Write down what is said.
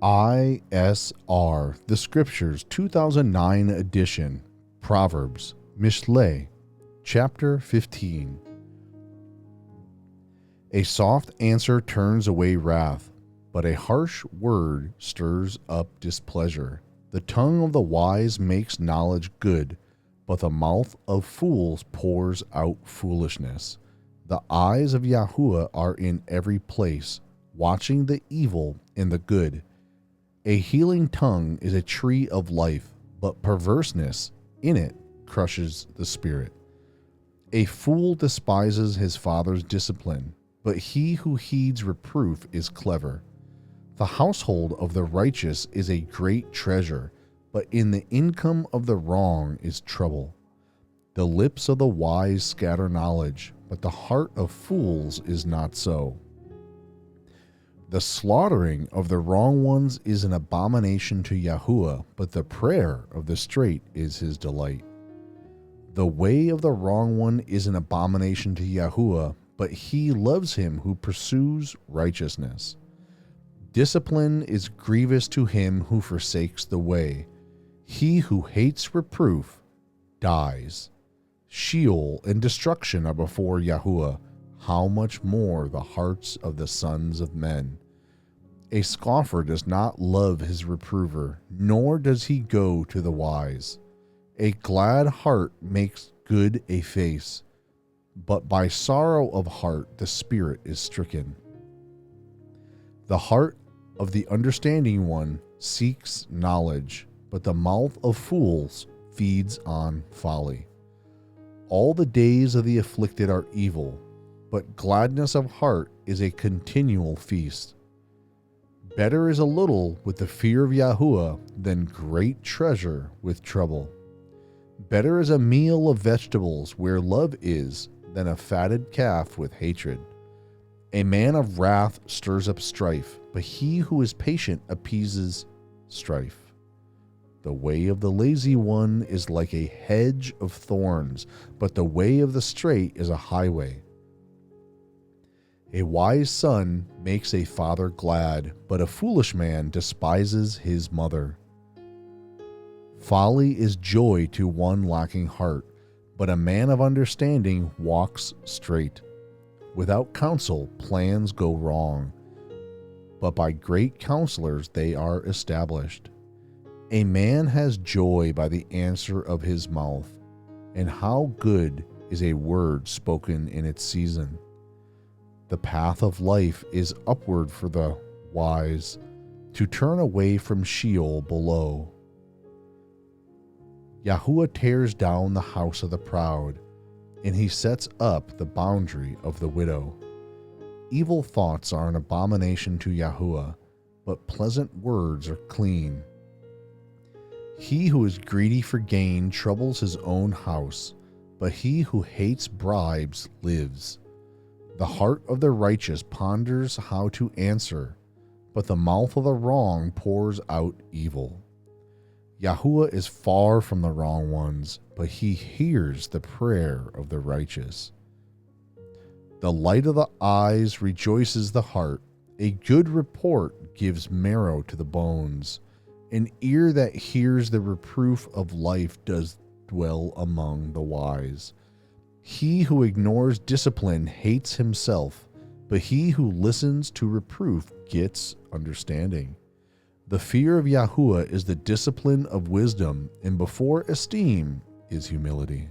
ISR, the Scriptures 2009 edition, Proverbs, Mishle, chapter 15. A soft answer turns away wrath, but a harsh word stirs up displeasure. The tongue of the wise makes knowledge good, but the mouth of fools pours out foolishness. The eyes of Yahuwah are in every place, watching the evil and the good. A healing tongue is a tree of life, but perverseness in it crushes the spirit. A fool despises his father's discipline, but he who heeds reproof is clever. The household of the righteous is a great treasure, but in the income of the wrong is trouble. The lips of the wise scatter knowledge, but the heart of fools is not so. The slaughtering of the wrong ones is an abomination to Yahuwah, but the prayer of the straight is his delight. The way of the wrong one is an abomination to Yahuwah, but he loves him who pursues righteousness. Discipline is grievous to him who forsakes the way. He who hates reproof dies. Sheol and destruction are before Yahuwah. How much more the hearts of the sons of men? A scoffer does not love his reprover, nor does he go to the wise. A glad heart makes good a face, but by sorrow of heart the spirit is stricken. The heart of the understanding one seeks knowledge, but the mouth of fools feeds on folly. All the days of the afflicted are evil, but gladness of heart is a continual feast. Better is a little with the fear of Yahuwah than great treasure with trouble. Better is a meal of vegetables where love is than a fatted calf with hatred. A man of wrath stirs up strife, but he who is patient appeases strife. The way of the lazy one is like a hedge of thorns, but the way of the straight is a highway. A wise son makes a father glad, but a foolish man despises his mother. Folly is joy to one lacking heart, but a man of understanding walks straight. Without counsel, plans go wrong, but by great counselors they are established. A man has joy by the answer of his mouth, and how good is a word spoken in its season. The path of life is upward for the wise, to turn away from Sheol below. Yahuwah tears down the house of the proud, and he sets up the boundary of the widow. Evil thoughts are an abomination to Yahuwah, but pleasant words are clean. He who is greedy for gain troubles his own house, but he who hates bribes lives. The heart of the righteous ponders how to answer, but the mouth of the wrong pours out evil. Yahuwah is far from the wrong ones, but he hears the prayer of the righteous. The light of the eyes rejoices the heart. A good report gives marrow to the bones. An ear that hears the reproof of life does dwell among the wise. He who ignores discipline hates himself, but he who listens to reproof gets understanding. The fear of Yahuwah is the discipline of wisdom, and before esteem is humility.